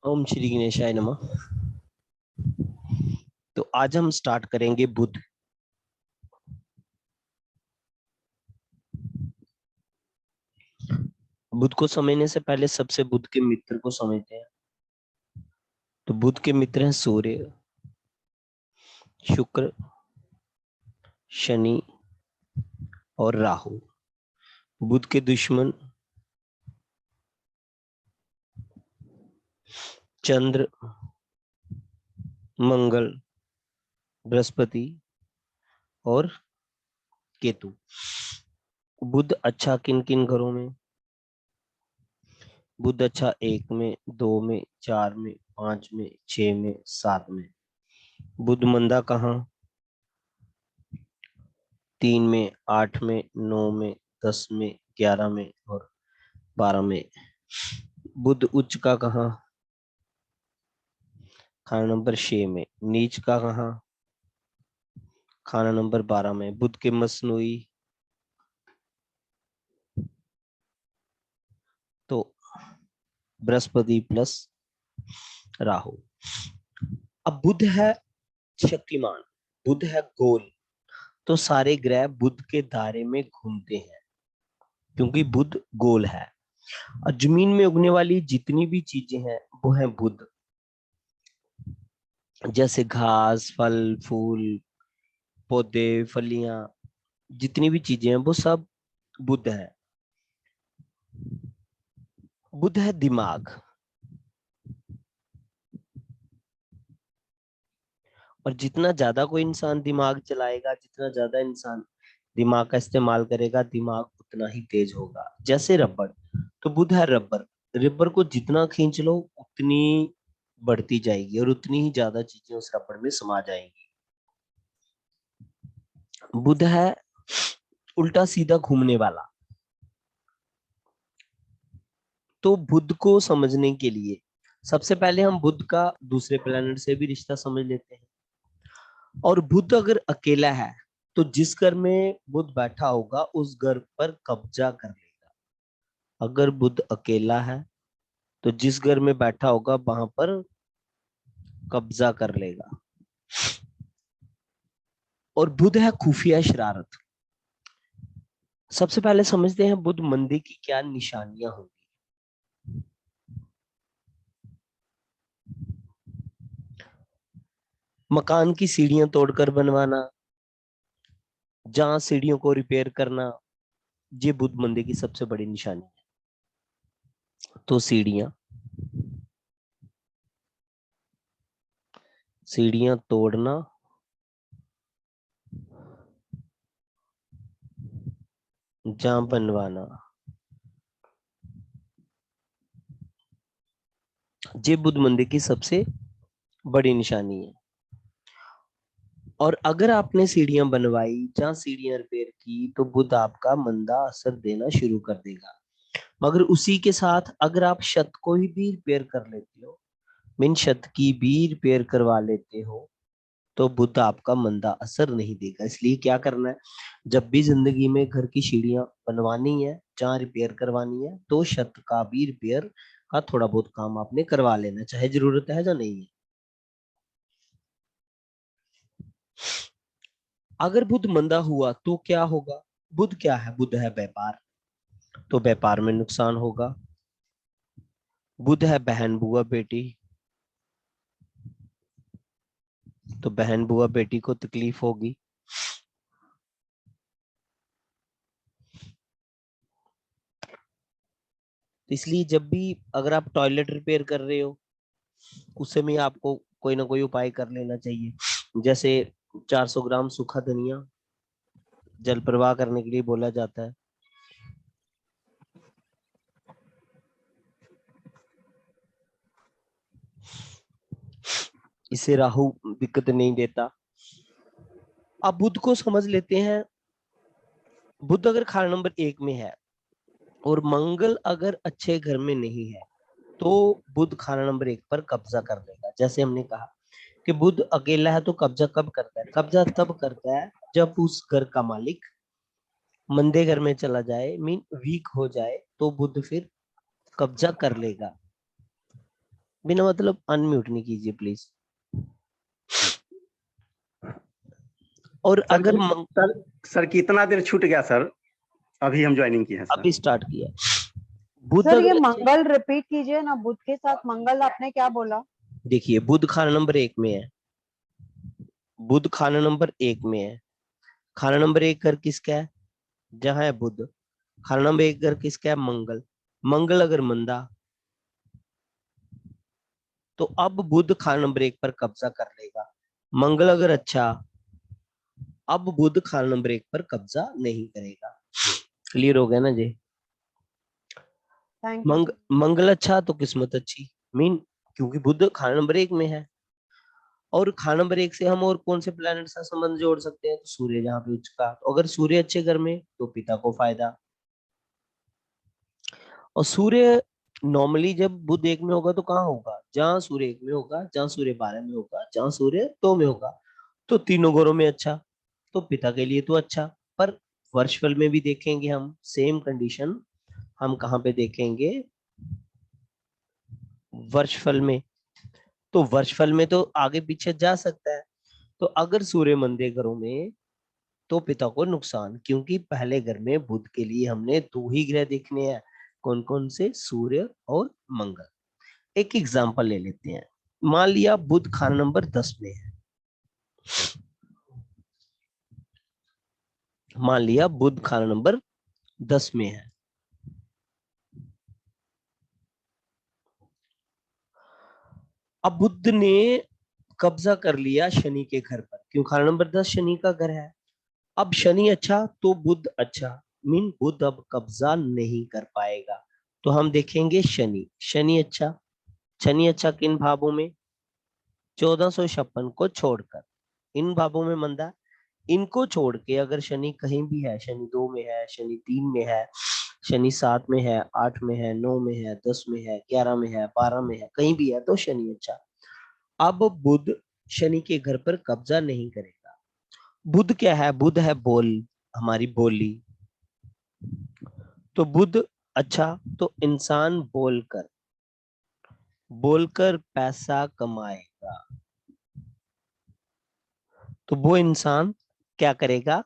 ओम श्री गणेशाय नमः। तो आज हम स्टार्ट करेंगे बुध। बुध को समझने से पहले सबसे बुध के मित्र को समझते हैं। तो बुध के मित्र हैं सूर्य, शुक्र, शनि और राहु। बुध के दुश्मन चंद्र, मंगल, बृहस्पति और केतु। बुध अच्छा किन किन घरों में? बुध अच्छा 1 में, 2 में, 4 में, 5 में, 6 में, 7 में। बुध मंदा कहाँ? 3 में, 8 में, 9 में, 10 में, 11 में और 12 में। बुध उच्च का कहाँ? खाना नंबर 6 में। नीच का कहाँ? खाना नंबर 12 में। बुध के मसनूई तो बृहस्पति प्लस राहु। अब बुध है शक्तिमान, बुध है गोल, तो सारे ग्रह बुध के दायरे में घूमते हैं क्योंकि बुध गोल है। और जमीन में उगने वाली जितनी भी चीजें हैं वो है बुध, जैसे घास, फल, फूल, पौधे, फलियां, जितनी भी चीजें हैं वो सब बुध है। बुध है दिमाग, और जितना ज्यादा कोई इंसान दिमाग चलाएगा, जितना ज्यादा इंसान दिमाग का इस्तेमाल करेगा, दिमाग उतना ही तेज होगा। जैसे रबड़, तो बुध है रबर। रबर को जितना खींच लो उतनी बढ़ती जाएगी और उतनी ही ज्यादा चीजें उस रबड़ में समा जाएंगी। बुध है उल्टा सीधा घूमने वाला। तो बुध को समझने के लिए सबसे पहले हम बुध का दूसरे प्लेनेट से भी रिश्ता समझ लेते हैं। और बुध अगर अकेला है तो जिस घर में बुध बैठा होगा उस घर पर कब्जा कर लेगा। अगर बुध अकेला है तो जिस घर में बैठा होगा वहां पर कब्जा कर लेगा। और बुध है खुफिया शरारत। सबसे पहले समझते हैं बुध मंदी की क्या निशानियां होंगी। मकान की सीढ़ियां तोड़कर बनवाना, जहां सीढ़ियों को रिपेयर करना, ये बुध मंदी की सबसे बड़ी निशानी है। तो सीढ़ियां सीढ़ियां तोड़ना, जहां बनवाना, ये बुध मंदी की सबसे बड़ी निशानी है। और अगर आपने सीढ़ियां बनवाई, जहां सीढ़ियां रिपेयर की, तो बुध आपका मंदा असर देना शुरू कर देगा। मगर उसी के साथ अगर आप छत को ही भी रिपेयर कर लेते हो, मीन छत की भी रिपेयर करवा लेते हो, तो बुध आपका मंदा असर नहीं देगा। इसलिए क्या करना है, जब भी जिंदगी में घर की सीढ़ियां बनवानी है, जहां रिपेयर करवानी है, तो छत का भी रिपेयर का थोड़ा बहुत काम आपने करवा लेना, चाहे जरूरत है या नहीं है। अगर बुध मंदा हुआ तो क्या होगा? बुध क्या है? बुध है व्यापार, तो व्यापार में नुकसान होगा। बुध है बहन, बुआ, बेटी, तो बहन, बुआ, बेटी को तकलीफ होगी। तो इसलिए जब भी अगर आप टॉयलेट रिपेयर कर रहे हो, उस समय आपको कोई ना कोई उपाय कर लेना चाहिए। जैसे 400 ग्राम सूखा धनिया जल प्रवाह करने के लिए बोला जाता है। इससे राहु दिक्कत नहीं देता। अब बुध को समझ लेते हैं। बुध अगर खाना नंबर 1 में है और मंगल अगर अच्छे घर में नहीं है, तो बुध खाना नंबर 1 पर कब्जा कर लेगा। जैसे हमने कहा कि बुध अकेला है तो कब्जा कब करता है? कब्जा तब करता है जब उस घर का मालिक मंदे घर में चला जाए, मीन वीक हो जाए, तो बुध फिर कब्जा कर लेगा। बिना मतलब अनम्यूट नहीं कीजिए प्लीज। और सर अगर सर सर कितना देर छूट गया सर? अभी हम ज्वाइनिंग किए हैं सर। अभी स्टार्ट किया। बुध सर ये अगर अच्छे, मंगल रिपीट कीजिए ना, बुध के साथ मंगल आपने क्या बोला? देखिए बुध खाना नंबर 1 में है, बुध खाना नंबर 1 में है। खाना नंबर 1 घर किसका है? जहां है बुध। खाना नंबर 1 घर किसका है? मंगल। मंगल अगर मंदा तो अब बुध खाना नंबर 1 पर कब्जा कर लेगा। मंगल अगर अच्छा, अब बुध खाना नंबर 1 पर कब्जा नहीं करेगा। क्लियर हो गया ना जी? Thank you sir. मंगल अच्छा तो किस्मत अच्छी, मीन क्योंकि बुध खाना नंबर 1 में है। और खाना नंबर 1 से हम और कौन से प्लैनेट का संबंध जोड़ सकते हैं? तो सूर्य जहां पे उच्च का, तो अगर सूर्य अच्छे घर में तो पिता को फायदा। और सूर्य नॉर्मली जब बुध 1 में होगा तो कहाँ होगा? जहां सूर्य 1 में होगा, जहां सूर्य 12 में होगा, जहां सूर्य 2 में होगा। तो तीनों घरों में अच्छा, तो पिता के लिए तो अच्छा। पर वर्षफल में भी देखेंगे हम सेम कंडीशन, हम कहाँ पे देखेंगे? वर्षफल में। तो वर्षफल में तो आगे पीछे जा सकता है। तो अगर सूर्य मंदे घरों में तो पिता को नुकसान, क्योंकि पहले घर में बुध के लिए हमने 2 ही ग्रह देखने हैं। कौन कौन से? सूर्य और मंगल। एक एग्जांपल ले लेते हैं। मान लिया बुध खाना नंबर 10 में है। मान लिया बुध खाना नंबर 10 में है। अब बुध ने कब्जा कर लिया शनि के घर पर, क्यों? खाना नंबर 10 शनि का घर है। अब शनि अच्छा तो बुध अच्छा, मीन बुध अब कब्जा नहीं कर पाएगा। तो हम देखेंगे शनि। शनि अच्छा, शनि अच्छा किन भावों में? 1456 को छोड़कर। इन भावों में मंदा, इनको छोड़ के अगर शनि कहीं भी है, शनि 2 में है, शनि 3 में है, शनि 7 में है, 8 में है, 9 में है, 10 में है, 11 में है, 12 में है, कहीं भी है तो शनि अच्छा। अब बुध शनि के घर पर कब्जा नहीं करेगा। बुध क्या है? बुध है बोल, हमारी बोली। तो बुध अच्छा तो इंसान बोलकर, बोलकर पैसा कमाएगा। तो वो इंसान क्या करेगा?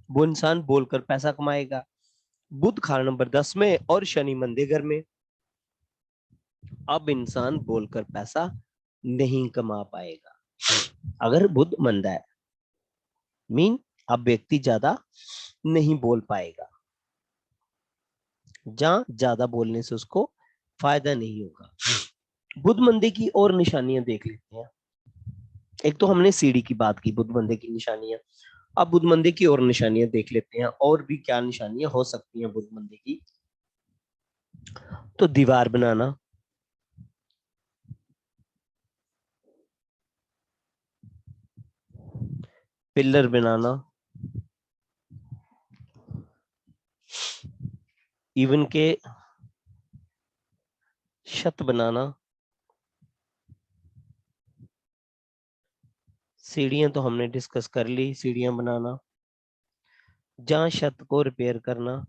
वो इंसान बोलकर पैसा कमाएगा। बुध खाना नंबर 10 में और शनि मंदे घर में। अब इंसान बोलकर पैसा नहीं कमा पाएगा अगर बुध मंदा है, मीन अब व्यक्ति ज्यादा नहीं बोल पाएगा, जहां ज्यादा बोलने से उसको फायदा नहीं होगा। बुध मंदे की और निशानियां देख लेते हैं। एक तो हमने सीढ़ी की बात की, बुध मंदे की निशानियां। अब बुध मंदे की और निशानियां देख लेते हैं, और भी क्या निशानियां हो सकती हैं बुध मंदे की। तो दीवार बनाना, पिलर बनाना, इवन के छत बनाना। सीढ़ियां तो हमने डिस्कस कर ली, सीढ़ियां बनाना, जहां छत को रिपेयर करना।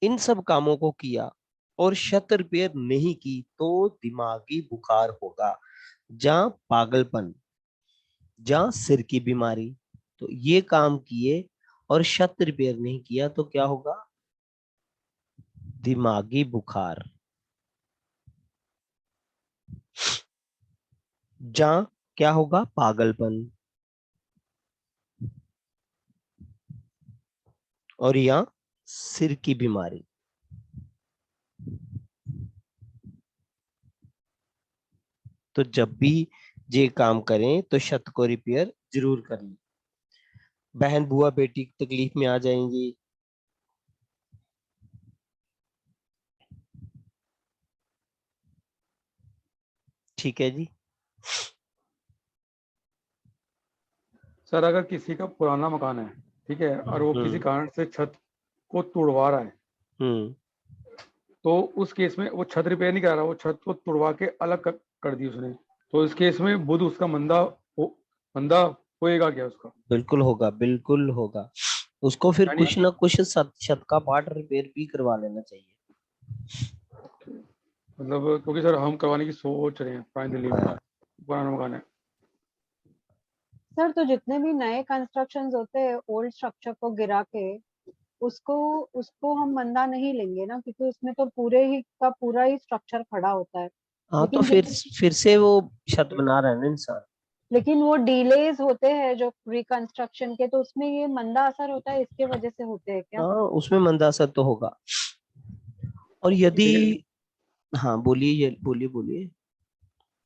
इन सब कामों को किया और छत रिपेयर नहीं की तो दिमागी बुखार होगा, जहां पागलपन, जहां सिर की बीमारी। तो ये काम किए और छत रिपेयर नहीं किया तो क्या होगा? दिमागी बुखार। जहां क्या होगा? पागलपन। और यहाँ सिर की बीमारी। तो जब भी ये काम करें तो छत को रिपेयर जरूर कर लें। बहन बुआ बेटी तकलीफ में आ जाएंगी। ठीक है जी। सर अगर किसी का पुराना मकान है, ठीक है, और वो किसी कारण से छत को तुड़वा रहा है, हम्म तो उस केस में वो छत रिपेयर नहीं करा रहा, वो छत को तुड़वा के अलग कर दी उसने, तो इस केस में बुध उसका मंदा होएगा क्या उसका? बिल्कुल होगा, बिल्कुल होगा। उसको फिर यानी कुछ ना कुछ शत का पाठ रिपेयर भी करवा लेना चाहिए। मतलब क्योंकि सर हम करवाने की सोच रहे हैं फाइनली में, हाँ। पुराना मकान है। सर तो जितने भी नए कंस्ट्रक्शंस होते हैं ओल्ड स्ट्रक्चर को गिरा के उसको उसको हम मंदा नहीं लेंगे ना, क्योंकि उसमें तो पूरे ही का पूरा ही स्ट्रक्चर खड़ा होता है। हाँ तो लेकिन फिर से वो छत बना रहा है ना इंसान। लेकिन वो डिलेज होते हैं जो रिकंस्ट्रक्शन के, तो उसमें ये मंदा असर होता है, इसके वजह से होते हैं क्या? हाँ उसमें मंदा असर तो होगा। और यदि, लेकिन हाँ बोलिए, ये बोलिए बोलिए।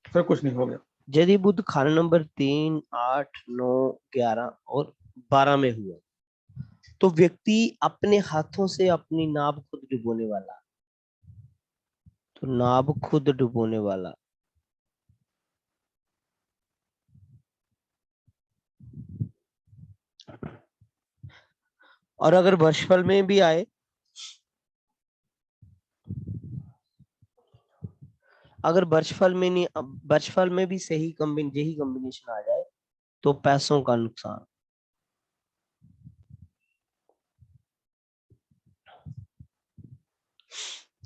सर कुछ नहीं हो गया। यदि बुध खाना नंबर 3, 8, 9, 11 और 12 में हुआ तो व्यक्ति अपने हाथों से अपनी नाभ खुद डुबोने वाला। तो नाभ खुद डुबोने वाला। और अगर वर्षफल में भी आए, अगर वर्षफल में नहीं, वर्षफल में भी सही यही कॉम्बिनेशन आ जाए तो पैसों का नुकसान।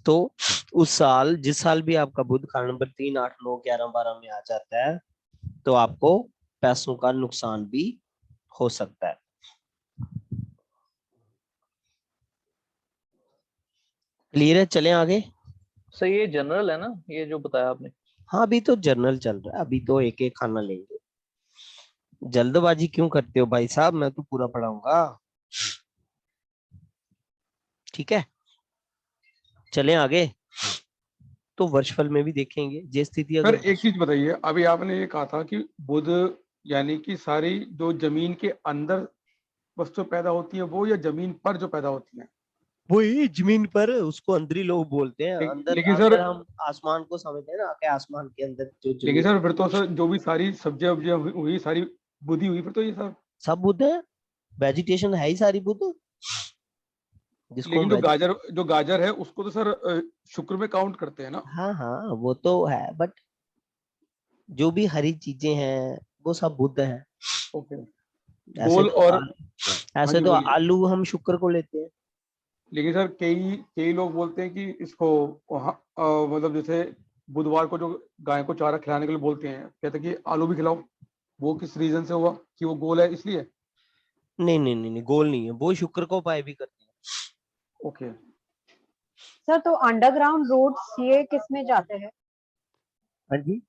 तो उस साल, जिस साल भी आपका बुध खाना नंबर 3, 8, 9, 11, 12 में आ जाता है तो आपको पैसों का नुकसान भी हो सकता है। क्लियर है? चलें आगे। सर ये जनरल है ना, ये जो बताया आपने? हाँ अभी तो जर्नल चल रहा है, अभी तो एक एक खाना लेंगे। जल्दबाजी क्यों करते हो भाई साहब, मैं तो पूरा पढ़ाऊंगा। ठीक है, चलें आगे। तो वर्षफल में भी देखेंगे ये स्थिति सर अगर एक चीज बताइए, अभी आपने ये कहा था कि बुध यानी कि सारी जो जमीन के अंदर वस्तु पैदा होती है वो, या जमीन पर जो पैदा होती है? वही जमीन पर, उसको अंदरी लोग बोलते हैं। अंदर लेकिन सर, अंदर हम आसमान को समझते हैं ना, कि आसमान के अंदर जो लेकिन जमीन। सर फिर तो सर जो भी सारी सब्जियां वब्जियां हुई सारी बुद्धि हुई, फिर तो ये सब। सब बुध है, वेजिटेशन है ही सारी बुध, जिसको लेकिन हम जो गाजर है उसको तो सर शुक्र में काउंट करते हैं ना? हाँ हाँ वो तो है, बट जो भी हरी चीजें हैं वो सब बुध है। ओके। ऐसे गोल तो और, हाँ ऐसे जी तो बोलिए। आलू हम शुक्र को लेते हैं। लेकिन सर कई कई लोग बोलते हैं कि इसको मतलब जैसे बुधवार को जो गाय को चारा खिलाने के लिए बोलते हैं, कहते हैं कि आलू भी खिलाओ। वो किस रीजन से हुआ कि वो गोल है इसलिए? नहीं नहीं नहीं नहीं, गोल नहीं है वो, शुक्र को उपाय भी करते हैं। ओके। सर तो अंडरग्राउंड रूट्स ये किस में जाते हैं? हाँ जी।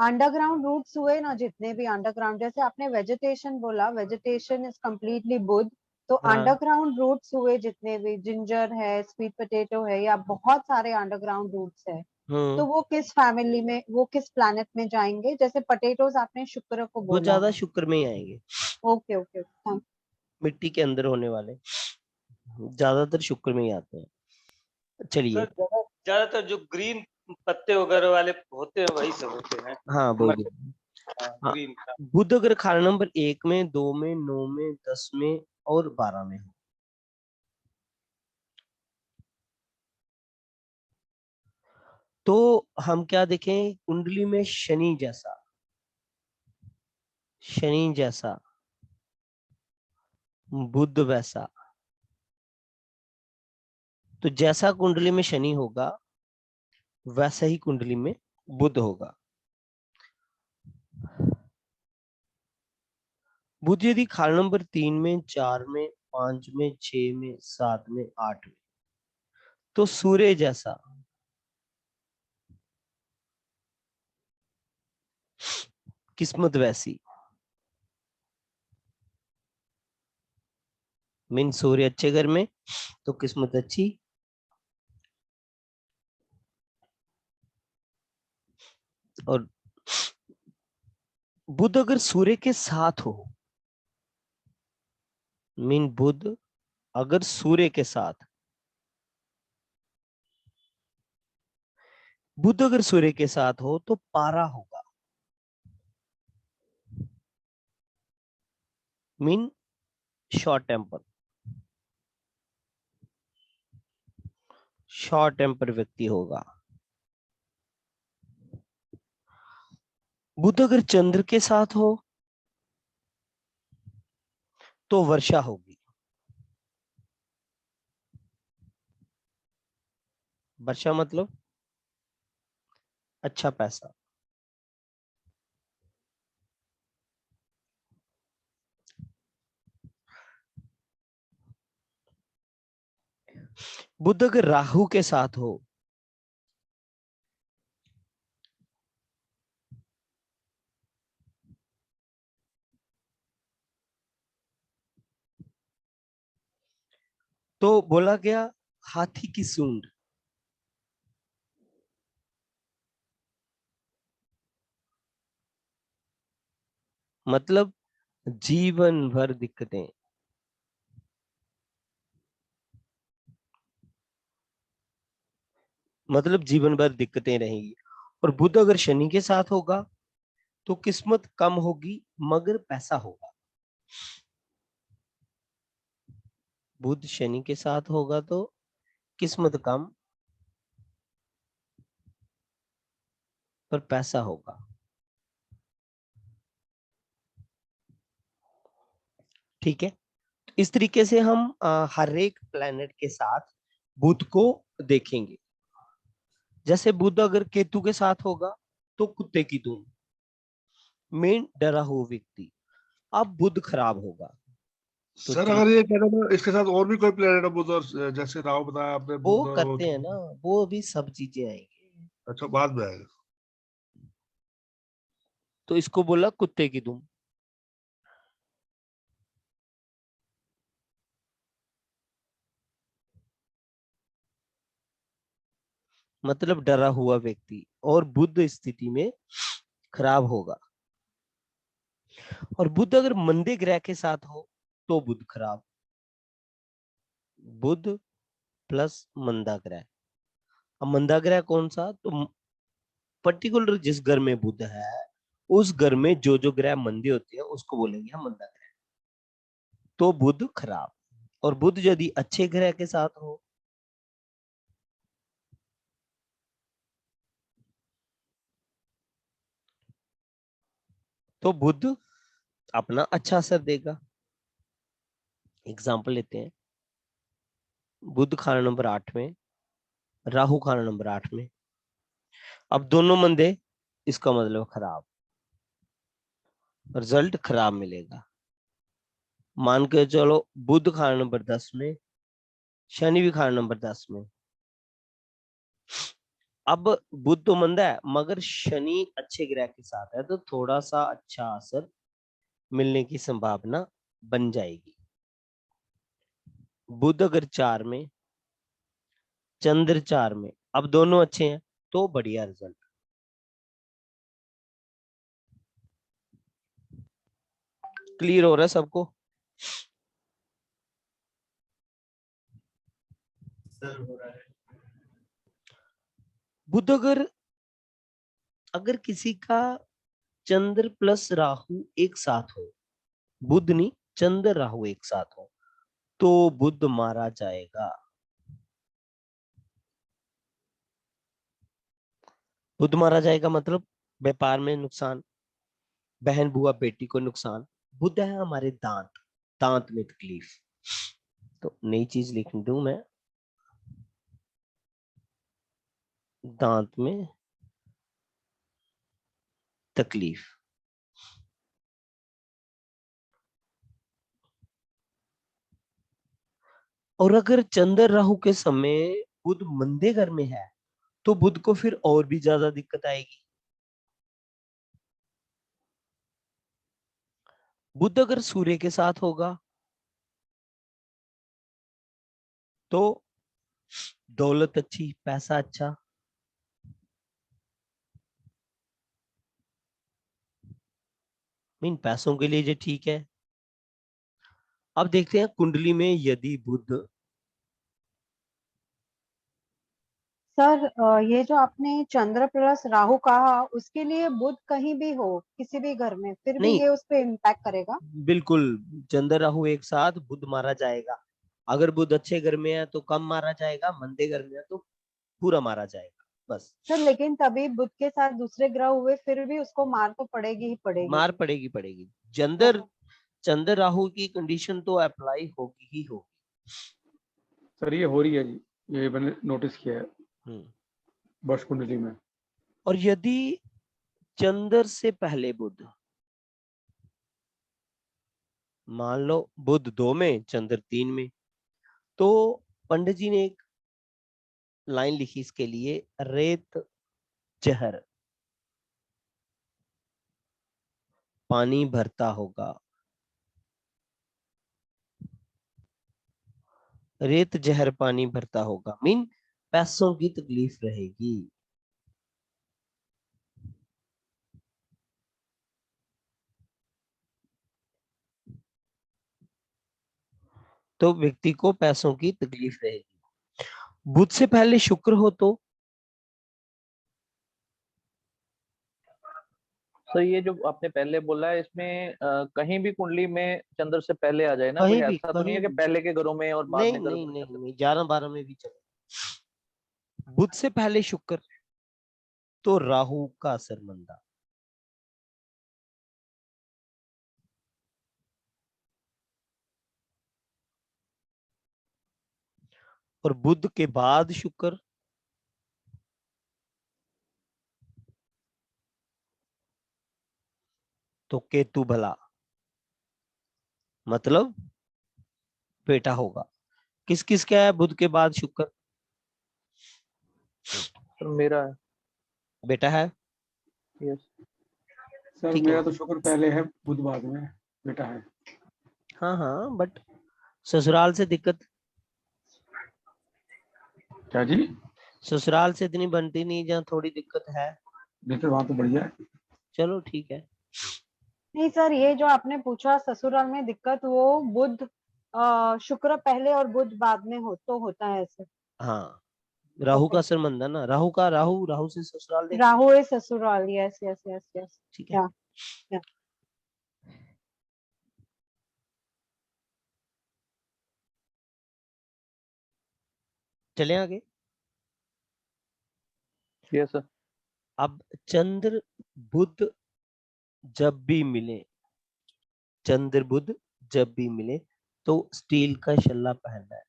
अंडरग्राउंड रूट्स हुए ना जितने भी अंडरग्राउंड, जैसे आपने वेजिटेशन बोला, वेजिटेशन इज कंप्लीटली बुध। तो हाँ अंडरग्राउंड रूट्स हुए जितने भी, जिंजर है, स्वीट पोटैटो है, या बहुत सारे अंडरग्राउंड रूट्स है, तो वो किस फैमिली में, वो किस प्लैनेट में जाएंगे? जैसे पोटैटोज आपने शुक्र को वो बोला। ज्यादा शुक्र में ही आएंगे। Okay okay thank. मिट्टी के अंदर होने वाले ज्यादातर शुक्र में ही आते हैं। चलिए। सर ज्यादातर जो ग्रीन पत्ते वगैरह वाले होते हैं वही सब होते हैं। हाँ वही। हाँ, ग्रीन का। बुध अगर खाना नंबर 1 में, 2 में, 9 में, 10 में और 12 में हो तो हम क्या देखें, कुंडली में शनि जैसा, शनि जैसा, बुध वैसा। तो जैसा कुंडली में शनि होगा वैसा ही कुंडली में बुध होगा। बुध यदि खाना नंबर 3 में, 4 में, 5 में, 6 में, 7 में, 8 में, तो सूर्य जैसा, किस्मत वैसी। मीन सूर्य अच्छे घर में तो किस्मत अच्छी। और बुध अगर सूर्य के साथ हो, मीन बुध अगर सूर्य के साथ, बुध अगर सूर्य के साथ हो तो पारा होगा, mean short temper, short temper व्यक्ति होगा। बुध अगर चंद्र के साथ हो तो वर्षा होगी। वर्षा मतलब अच्छा पैसा। बुध अगर राहु के साथ हो तो बोला गया हाथी की सूंड। मतलब जीवन भर दिक्कतें। मतलब जीवन भर दिक्कतें रहेंगी। और बुध अगर शनि के साथ होगा तो किस्मत कम होगी मगर पैसा होगा। बुध शनि के साथ होगा तो किस्मत कम पर पैसा होगा। ठीक है, तो इस तरीके से हम हर एक प्लेनेट के साथ बुध को देखेंगे। जैसे बुध अगर केतु के साथ होगा तो कुत्ते की धुन, मेन डरा हुआ व्यक्ति। अब बुध खराब होगा तो सर अगर ये कहना था इसके साथ और भी कोई प्लेनेट है बुध और जैसे राहु बताया आपने वो बुध करते हैं ना, वो भी सब चीजें आएंगी। अच्छा बाद में आएगा। तो इसको बोला कुत्ते की धुन। मतलब डरा हुआ व्यक्ति, और बुध स्थिति में खराब होगा। और बुध अगर मंदे ग्रह के साथ हो तो बुध खराब। बुध प्लस मंदा ग्रह। अब मंदा ग्रह कौन सा? तो पर्टिकुलर जिस घर में बुध है उस घर में जो जो ग्रह मंदे होते हैं उसको बोलेंगे हम मंदा ग्रह। तो बुध खराब। और बुध यदि अच्छे ग्रह के साथ हो तो बुध अपना अच्छा असर देगा। एग्जाम्पल लेते हैं, बुध खाना नंबर 8 में, राहु खाना नंबर 8 में। अब दोनों मंदे, इसका मतलब खराब, रिजल्ट खराब मिलेगा। मान के चलो बुध खाना नंबर 10 में, शनि भी खाना नंबर 10 में। अब बुध तो मंदा है मगर शनि अच्छे ग्रह के साथ है तो थोड़ा सा अच्छा असर मिलने की संभावना बन जाएगी। बुध अगर 4 में, चंद्र 4 में, अब दोनों अच्छे हैं तो बढ़िया रिजल्ट। क्लियर हो रहा है सबको? बुध अगर किसी का चंद्र प्लस राहु एक साथ हो, बुध नहीं चंद्र राहु एक साथ हो, तो बुध मारा जाएगा। बुध मारा जाएगा मतलब व्यापार में नुकसान, बहन बुआ बेटी को नुकसान। बुध है हमारे दांत, दांत में तकलीफ। तो नई चीज लिख दूं मैं, दांत में तकलीफ। और अगर चंद्र राहु के समय बुध मंदे घर में है तो बुध को फिर और भी ज्यादा दिक्कत आएगी। बुध अगर सूर्य के साथ होगा तो दौलत अच्छी, पैसा अच्छा। मीन पैसों के लिए ये ठीक है। अब देखते हैं कुंडली में यदि बुध, सर ये जो आपने चंद्र प्लस राहु कहा उसके लिए बुध कहीं भी हो किसी भी घर में फिर भी नहीं ये उस पे इम्पैक्ट करेगा? बिल्कुल, चंद्र राहु एक साथ बुध मारा जाएगा। अगर बुध अच्छे घर में है तो कम मारा जाएगा, मंदे घर में है तो पूरा मारा जाएगा बस। सर लेकिन तभी बुध के साथ दूसरे ग्रह हुए फिर भी उसको मार तो पड़ेगी ही पड़ेगी। मार पड़ेगी पड़ेगी। चंद्र चंद्र राहु की कंडीशन तो अप्लाई होगी ही होगी। सर ये हो रही है जी, ये मैंने नोटिस किया है वर्ष कुंडली में। और यदि चंद्र से पहले बुध, मान लो बुध 2 में चंद्र 3 में, तो पंडित जी ने एक लाइन लिखी इसके लिए, रेत जहर पानी भरता होगा, रेत जहर पानी भरता होगा, मीन पैसों की तकलीफ रहेगी। तो व्यक्ति को पैसों की तकलीफ रहेगी। बुध से पहले शुक्र हो तो ये जो आपने पहले बोला है इसमें कहीं भी कुंडली में चंद्र से पहले आ जाए ना, कोई कहीं भी, ऐसा तो नहीं कहीं है कि भी। पहले के घरों में और बाद नहीं में घरों नहीं में नहीं चंद्र? नहीं, 11-12 में भी चले। बुध से पहले शुक्र तो राहु का असर मंदा, और बुध के बाद शुक्र तो केतु भला, मतलब बेटा होगा। किस किस का है बुध के बाद शुक्र? तो मेरा है। बेटा है। यस। सर ठीक है। मेरा तो शुक्र पहले है, बुध बाद में, बेटा है। हाँ हाँ, बट ससुराल से दिक्कत, क्या जी? ससुराल से इतनी बनती नहीं, जहाँ थोड़ी दिक्कत है। नहीं तो वहां तो बढ़िया है। चलो ठीक है। नहीं सर, ये जो आपने पूछा ससुराल में दिक्कत, वो बुध शुक्र पहले और बुध बाद में हो तो होता है ऐसे। हाँ, राहु का ओके, असर मंदा ना, राहु से ससुराल देख। राहु है ससुराल, यस यस यस यस। ठीक है। या चले आगे। Yes sir. अब चंद्र बुध जब भी मिले, चंद्र बुध जब भी मिले तो स्टील का शल्ला पहनना है।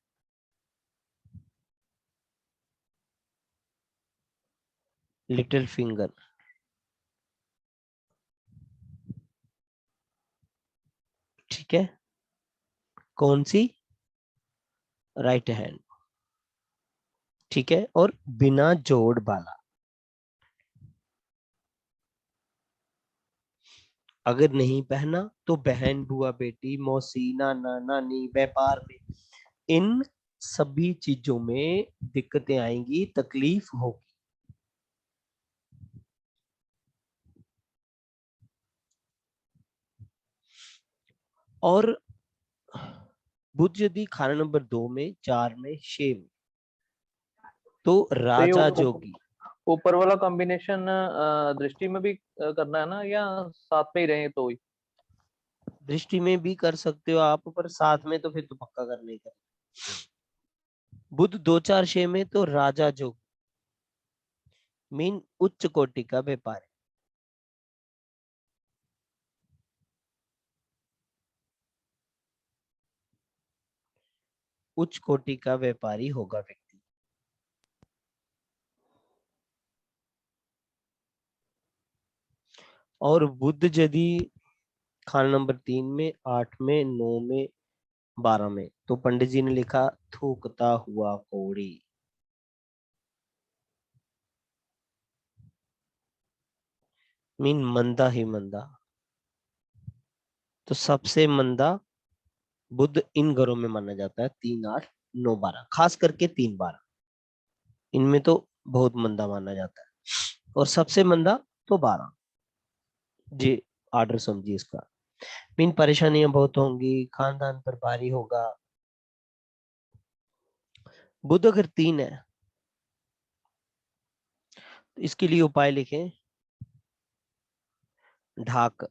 लिटिल फिंगर, ठीक है। कौन सी? राइट हैंड, ठीक है। और बिना जोड़ वाला। अगर नहीं पहना तो बहन, बुआ, बेटी, मौसी, नाना, नानी, व्यापार में, इन सभी चीजों में दिक्कतें आएंगी, तकलीफ होगी। और बुध यदि खाना नंबर 2 में, 4 में, 6 में, तो तो ये राजा जोगी। ऊपर वाला कॉम्बिनेशन दृष्टि में भी करना है ना, या साथ में ही रहे तो ही? दृष्टि में भी कर सकते हो आप, पर साथ में तो फिर तो पक्का करना ही करना। बुध 2-4-6 में तो राजा जोगी, मीन उच्च कोटि का व्यापारी। उच्च कोटि का व्यापारी होगा व्यक्ति। और बुध यदि खाना नंबर 3 में, 8 में, 9 में, 12 में, तो पंडित जी ने लिखा थूकता हुआ कौड़ी, मीन मंदा ही मंदा। तो सबसे मंदा बुध इन घरों में माना जाता है, 3, 8, 9, 12, खास करके 3, 12, इनमें तो बहुत मंदा माना जाता है। और सबसे मंदा तो 12 जी। आर्डर समझिए इसका, मीन परेशानियां बहुत होंगी, खानदान पर भारी होगा। बुध अगर 3 है तो इसके लिए उपाय लिखें, ढाक,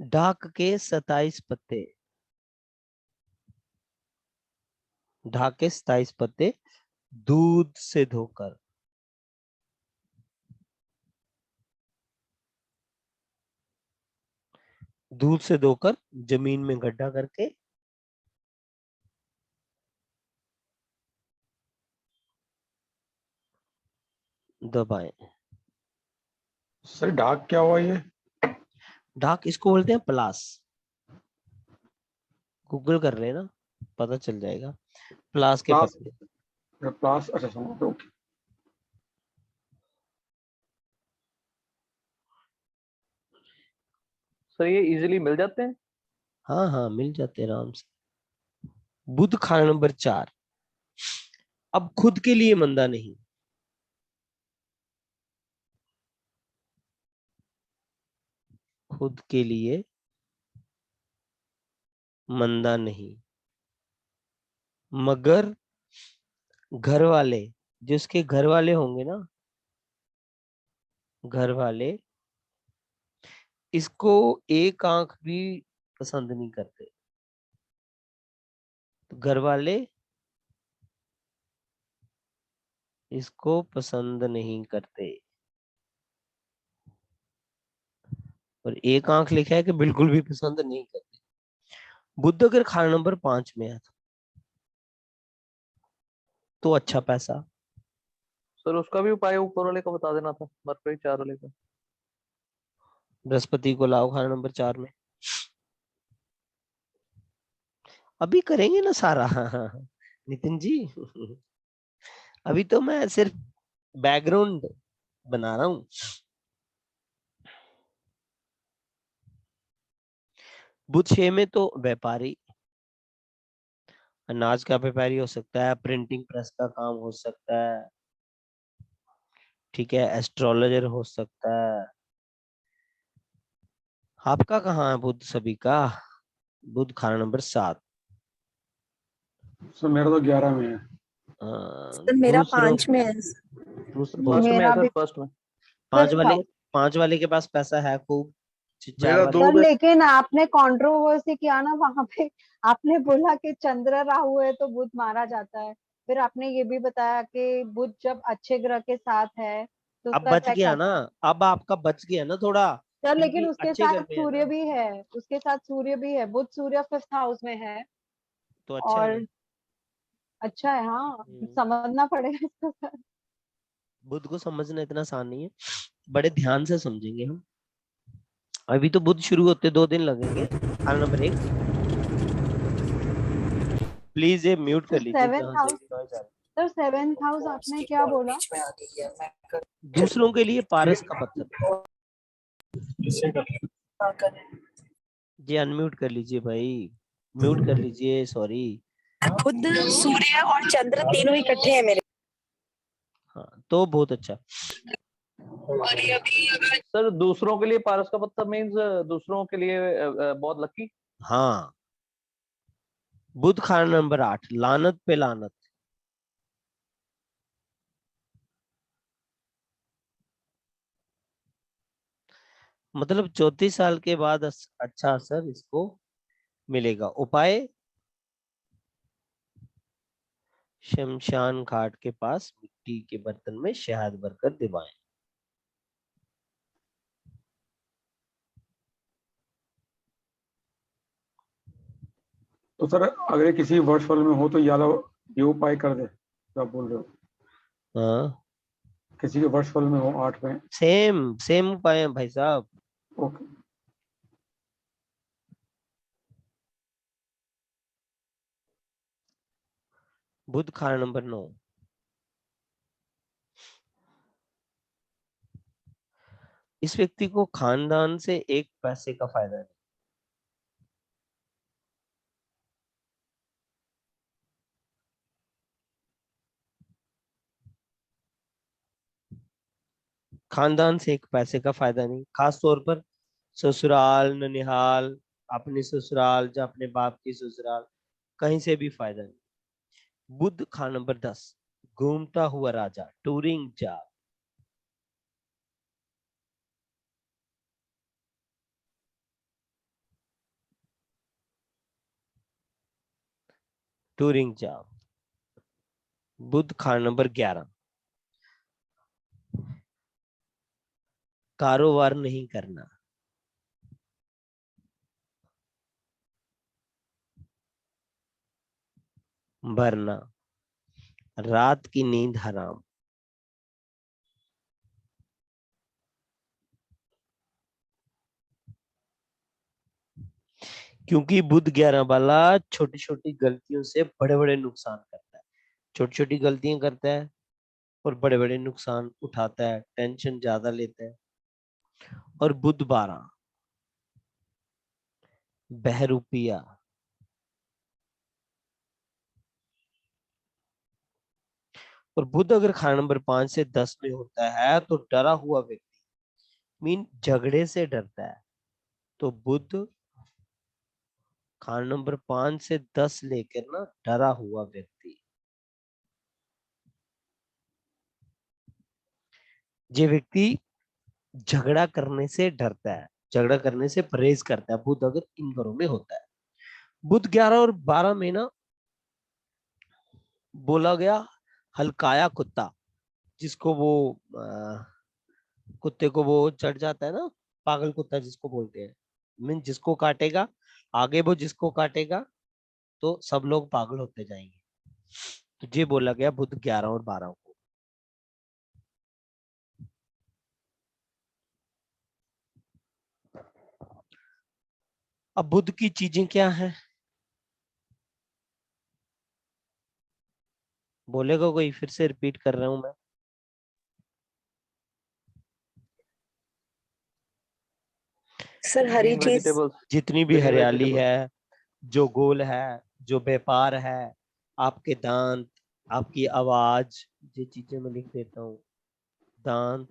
ढाक के 27 पत्ते, ढाक के 27 पत्ते दूध से धोकर दूध से धोकर जमीन में गड्ढा करके दबाएं। सर डार्क क्या हुआ ये? डार्क इसको बोलते हैं प्लास। गूगल कर लेना, पता चल जाएगा। प्लास के प्लास, पत्ते। प्लास, अच्छा समझ गया, ओके। सर ये इजीली मिल जाते हैं? हाँ हाँ, मिल जाते हैं आराम से। बुध खाना नंबर 4, अब खुद के लिए मंदा नहीं। खुद के लिए मंदा नहीं, मगर घर वाले, जिसके घर वाले होंगे ना, घर वाले इसको एक आंख भी पसंद नहीं करते। तो घर वाले इसको पसंद नहीं करते। और एक आंख लिखा है कि बिल्कुल भी पसंद नहीं करते। बुध अगर खाना नंबर 5 में है तो अच्छा पैसा। सर उसका भी उपाय ऊपर वाले का बता देना था, मरकरी 4 वाले का। बृहस्पति को लाओ खाना नंबर 4 में। अभी करेंगे ना सारा। नितिन जी, अभी तो मैं सिर्फ बैकग्राउंड बना रहा हूं। बुध 6 में तो व्यापारी, अनाज का व्यापारी हो सकता है, प्रिंटिंग प्रेस का काम हो सकता है, ठीक है, एस्ट्रोलॉजर हो सकता है। आपका कहाँ है बुध सभी का? बुध खाना नंबर 7। सर मेरा तो 11 में है। सर मेरा दूसरों 5 में है। फर्स्ट में है मेरा सर, भी फर्स्ट में। 5 वाले, 5th। 5 वाले के पास पैसा है खूब। 4 मेरा वाले 2 सर में। लेकिन आपने कंट्रोवर्सी किया ना वहां पे। आपने बोला कि चंद्र राहु है तो बुध मारा जाता है। फिर आपने ये भी बताया कि बुध जब अच्छे ग्रह के साथ है तो अब उसका बच इफेक्ट गया ना, अब आपका बच गया ना थोड़ा, सर लेकिन क्योंकि उसके अच्छे साथ घर में है सूर्य ना, भी है। उसके साथ सूर्य भी है। बुध सूर्य 5th हाउस में है। तो अच्छा है ना। और अच्छा है, हाँ। हम्म, समझना पड़ेगा इसको सर। बुध को समझना इतना आसान नहीं है, बड़े ध्यान से समझेंगे हम। अभी तो बुध शुरू होते 2 दिन लगेंगे। खाना नंबर 1, प्लीज ये म्यूट कर सर लीजिए 7th जहां से हाउस। भी नॉइज आ रही सर 7th हाउस आपने क्या बोला? है। दूसरों के लिए पारस का पत्थर। जी अनम्यूट कर लीजिए भाई, म्यूट कर लीजिए, सॉरी। बुध सूर्य और चंद्र तीनों इकट्ठे हैं मेरे। हाँ तो बहुत अच्छा। सर दूसरों के लिए पारस का पत्थर मीन्स दूसरों के लिए बहुत लकी। हाँ, बुध खाना नंबर 8, लानत पे लानत। मतलब 34 साल के बाद अच्छा असर इसको मिलेगा। उपाय, शमशान घाट के पास मिट्टी के बर्तन में शहद भरकर दिवाएं। तो सर अगर ये किसी वर्ष फल में हो तो ये उपाय कर दे जो आप बोल रहे हो। हाँ, किसी के वर्ष फल में हो 8 में। सेम सेम उपाय है भाई साहब। ओके। बुध खाना नंबर 9, इस व्यक्ति को खानदान से एक पैसे का फायदा नहीं। खानदान से एक पैसे का फायदा नहीं, खास तौर पर ससुराल, ननिहाल, अपने ससुराल या अपने बाप की ससुराल, कहीं से भी फायदा नहीं। बुध खाना नंबर 10, घूमता हुआ राजा, टूरिंग जॉब। Touring job. बुध खाना नंबर 11, कारोबार नहीं करना। भरना, रात की नींद हराम। क्योंकि बुध 11 वाला छोटी छोटी गलतियों से बड़े बड़े नुकसान करता है, छोटी छोटी गलतियां करता है और बड़े बड़े नुकसान उठाता है, टेंशन ज्यादा लेता है। और बुध 12 बहरूपिया, और बुध अगर खाना नंबर 5 से 10 में होता है तो डरा हुआ व्यक्ति, मीन झगड़े से डरता है। तो बुध खाना नंबर 5 से 10 लेकर ना डरा हुआ व्यक्ति, ये व्यक्ति झगड़ा करने से डरता है, झगड़ा करने से परहेज करता है, बुध अगर इन घरों में होता है। बुध 11 और 12 में ना बोला गया हलकाया कुत्ता, जिसको वो कुत्ते को वो चढ़ जाता है ना, पागल कुत्ता जिसको बोलते हैं, मीन जिसको काटेगा आगे, वो जिसको काटेगा तो सब लोग पागल होते जाएंगे। तो ये बोला गया बुध 11 और 12 को। अब बुध की चीजें क्या हैं, बोलेगा कोई? फिर से रिपीट कर रहा हूं मैं। सर हरी ग्रीन चीज, वेजिटेबल्स, जितनी भी ग्रीन हरियाली वेजिटेबल्स। है, जो गोल है, जो व्यापार है, आपके दांत, आपकी आवाज, ये चीजें मैं लिख देता हूँ। दांत,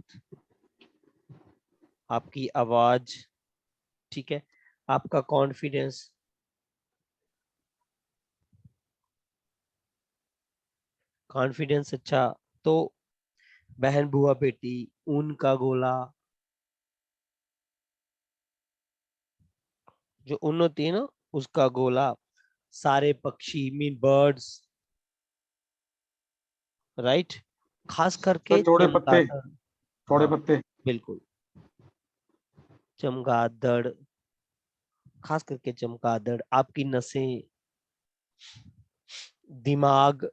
आपकी आवाज, ठीक है, आपका कॉन्फिडेंस, कॉन्फिडेंस अच्छा, तो बहन बुआ बेटी, ऊन का गोला, जो ऊन होती है ना उसका गोला, सारे पक्षी, मीन बर्ड्स, राइट, खास करके सर चौड़े पत्ते, चमगादड़। चौड़े हाँ पत्ते। बिल्कुल, चमगादड़, खास करके चमगादड़, आपकी नसें, दिमाग,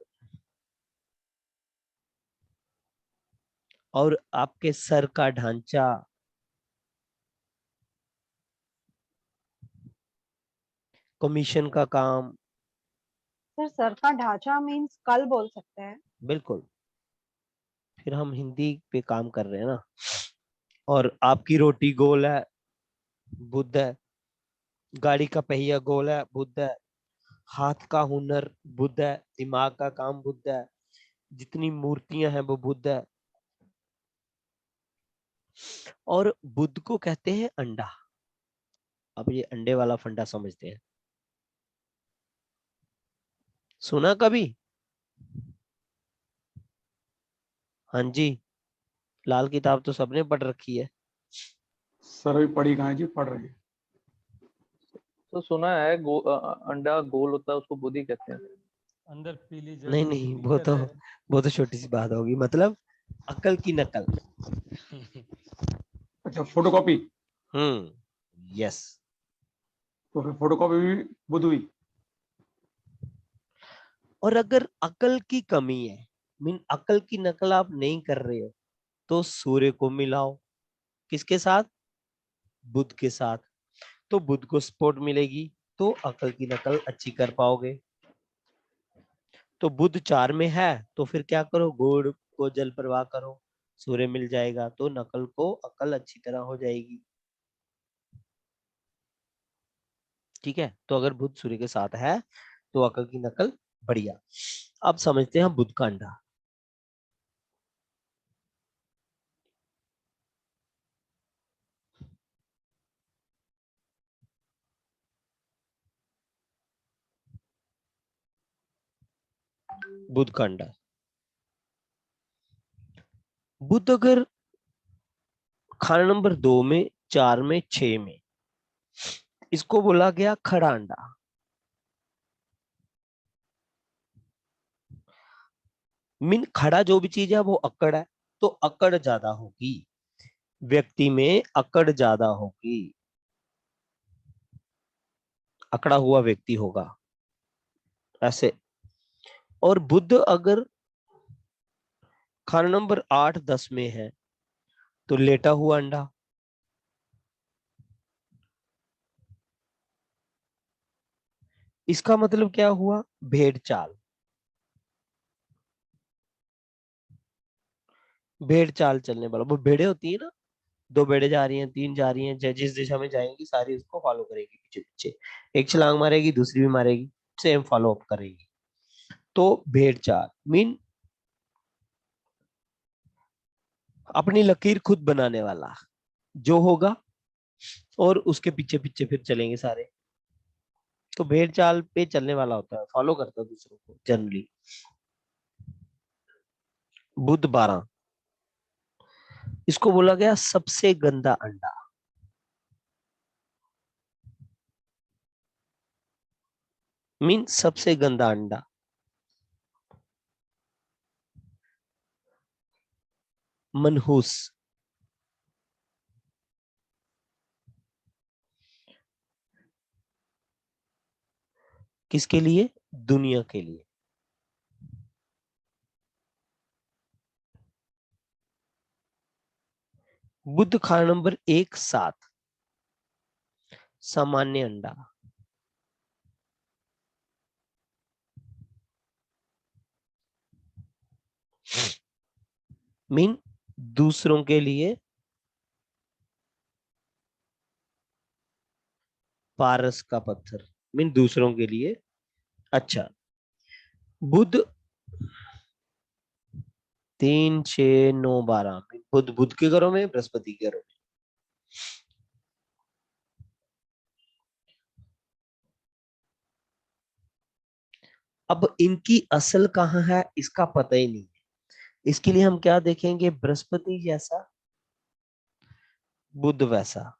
और आपके सर का ढांचा, कमीशन का काम। सर का ढांचा मीन्स कल बोल सकते हैं। बिल्कुल, फिर हम हिंदी पे काम कर रहे हैं ना। और आपकी रोटी गोल है, बुध है। गाड़ी का पहिया गोल है, बुध है। हाथ का हुनर, बुध है। दिमाग का काम, बुध है। जितनी मूर्तियां हैं वो बुध है। और बुध को कहते हैं अंडा। अब ये अंडे वाला फंडा समझते हैं, सुना कभी? हाँ जी, लाल किताब तो सबने पढ़ रखी है। सर अभी पढ़ी कहाँ है जी, पढ़ रही है। तो सुना है अंडा गोल होता है, उसको बुद्धि कहते हैं। अंदर पीली नहीं जली नहीं, हुई वो तो छोटी सी बात होगी, मतलब अकल की नकल। अच्छा फोटोकॉपी, यस। तो फिर फोटोकॉपी भी बुध हुई। और अगर अकल की कमी है, मीन अकल की नकल आप नहीं कर रहे हो, तो सूर्य को मिलाओ, किसके साथ? बुध के साथ। तो बुध को सपोर्ट मिलेगी, तो अकल की नकल अच्छी कर पाओगे। तो बुध 4 में है, तो फिर क्या करो, गुड़ को जल प्रवाह करो, सूर्य मिल जाएगा, तो नकल को अकल अच्छी तरह हो जाएगी। ठीक है, तो अगर बुध सूर्य के साथ है तो अकल की नकल बढ़िया। अब समझते हैं बुध का अंडा। बुध का अंडा, बुध अगर खाना नंबर 2 में, 4 में, 6 में, इसको बोला गया खड़ा अंडा। मीन खड़ा जो भी चीज है वो अकड़ है, तो अकड़ ज्यादा होगी, व्यक्ति में अकड़ ज्यादा होगी, अकड़ा हुआ व्यक्ति होगा ऐसे। और बुध अगर खाना नंबर 8-10 में है तो लेटा हुआ अंडा। इसका मतलब क्या हुआ? भेड़ चाल। भेड़ चाल चलने वाला, वो भेड़े होती है ना, 2 भेड़े जा रही हैं, 3 जा रही हैं, जिस दिशा में जाएंगी सारी उसको फॉलो करेगी पीछे पीछे। एक छलांग मारेगी, दूसरी भी मारेगी, सेम फॉलो अप करेगी। तो भेड़ चाल मीन अपनी लकीर खुद बनाने वाला जो होगा, और उसके पीछे पीछे फिर चलेंगे सारे। तो भेड़ चाल पे चलने वाला होता है, फॉलो करता है दूसरों को जनरली। बुध 12, इसको बोला गया सबसे गंदा अंडा। मीन सबसे गंदा अंडा। मनहूस। किसके लिए? दुनिया के लिए। बुध खाना नंबर 1 7, सामान्य अंडा। मीन दूसरों के लिए पारस का पत्थर। मीन दूसरों के लिए अच्छा। बुध 3 6 9 12, बुध बुध के घरों में, बृहस्पति के घरों में। अब इनकी असल कहाँ है इसका पता ही नहीं है। इसके लिए हम क्या देखेंगे? बृहस्पति जैसा, बुध वैसा।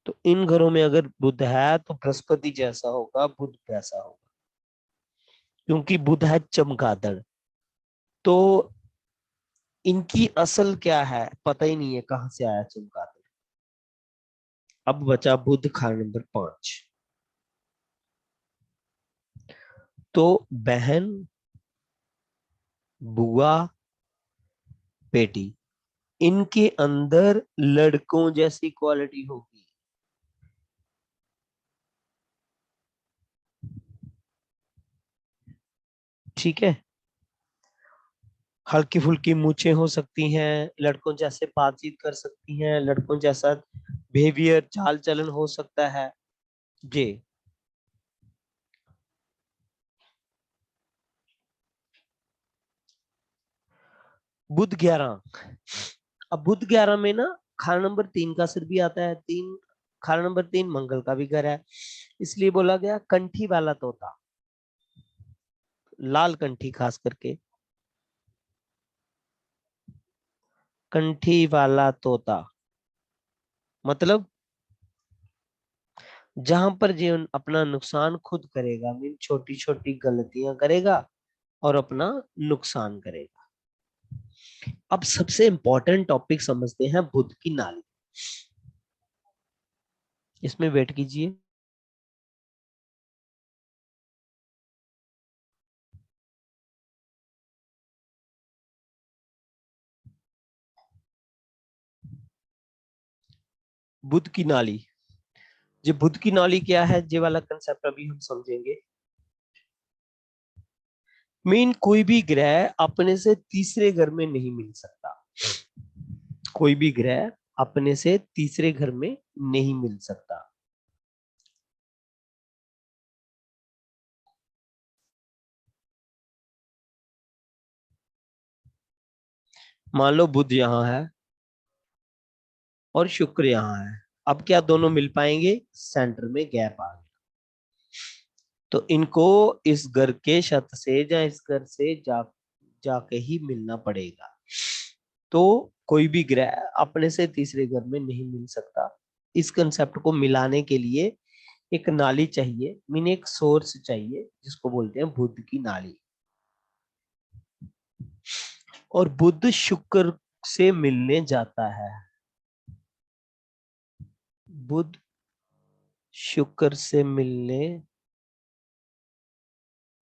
तो इन घरों में अगर बुध है तो बृहस्पति जैसा होगा, बुध वैसा होगा, क्योंकि बुध है चमगादड़। तो इनकी असल क्या है पता ही नहीं है, कहां से आया चमगादड़। अब बचा बुध खाना नंबर 5। तो बहन, बुआ, बेटी, इनके अंदर लड़कों जैसी क्वालिटी होगी। ठीक है, हल्की फुल्की मूछें हो सकती हैं, लड़कों जैसे बातचीत कर सकती हैं, लड़कों जैसा बिहेवियर चाल चलन हो सकता है जी। बुध 11, अब बुध 11 में ना खाना नंबर 3 का असर भी आता है। खाना नंबर 3 मंगल का भी घर है, इसलिए बोला गया कंठी वाला तोता, लाल कंठी खास करके, कंठी वाला तोता मतलब जहां पर जीवन अपना नुकसान खुद करेगा, मीन छोटी छोटी गलतियां करेगा और अपना नुकसान करेगा। अब सबसे इंपॉर्टेंट टॉपिक समझते हैं, बुध की नाली। इसमें वेट कीजिए। बुध की नाली, जो बुध की नाली क्या है, ये वाला कंसेप्ट अभी हम समझेंगे। मीन कोई भी ग्रह अपने से तीसरे घर में नहीं मिल सकता। कोई भी ग्रह अपने से तीसरे घर में नहीं मिल सकता। मान लो बुध यहां है और शुक्र यहां है, अब क्या दोनों मिल पाएंगे? सेंटर में गैप आ गया, तो इनको इस घर के छत से या इस घर से जाके ही मिलना पड़ेगा। तो कोई भी ग्रह अपने से तीसरे घर में नहीं मिल सकता। इस कंसेप्ट को मिलाने के लिए एक नाली चाहिए, मीन एक सोर्स चाहिए, जिसको बोलते हैं बुध की नाली। और बुध शुक्र से मिलने जाता है। बुध शुक्र से मिलने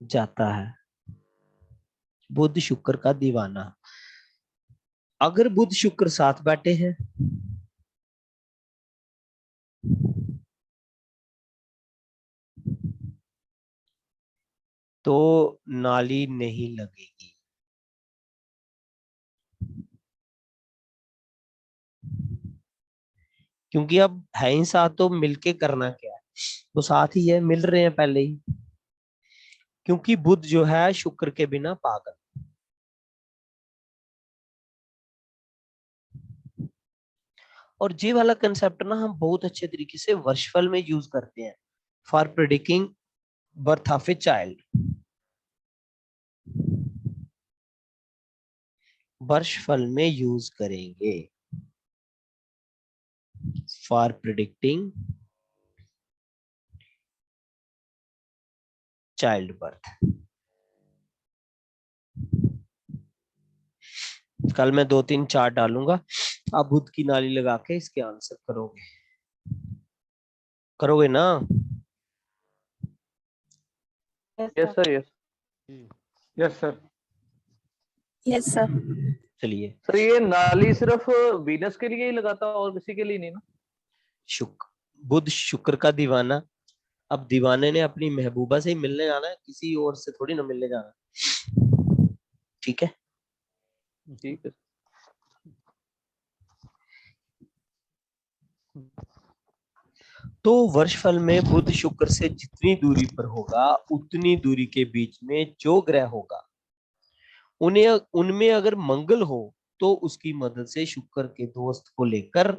जाता है। बुध शुक्र का दीवाना। अगर बुध शुक्र साथ बैठे हैं तो नाली नहीं लगेगी। क्योंकि अब है ही साथ, तो मिलके करना क्या है, तो साथ ही है, मिल रहे हैं पहले ही। क्योंकि बुध जो है शुक्र के बिना पागल। और ये वाला कंसेप्ट ना हम बहुत अच्छे तरीके से वर्षफल में यूज करते हैं for predicting birth of a child. वर्षफल में यूज करेंगे फॉर प्रिडिक्टिंग चाइल्ड बर्थ। कल मैं 2-3 चार्ट डालूंगा, आप बुध की नाली लगा के इसके आंसर करोगे। करोगे ना? Yes sir, yes yes sir. Yes sir. चलिए, सर, ये नाली सिर्फ वीनस के लिए ही लगाता और किसी के लिए नहीं ना? बुध शुक्र का दीवाना। अब दीवाने ने अपनी महबूबा से ही मिलने जाना है, किसी और से थोड़ी ना मिलने जाना। ठीक है, ठीक है। तो वर्षफल में बुध शुक्र से जितनी दूरी पर होगा उतनी दूरी के बीच में जो ग्रह होगा उन्हें उनमें अगर मंगल हो तो उसकी मदद से शुक्र के दोस्त को लेकर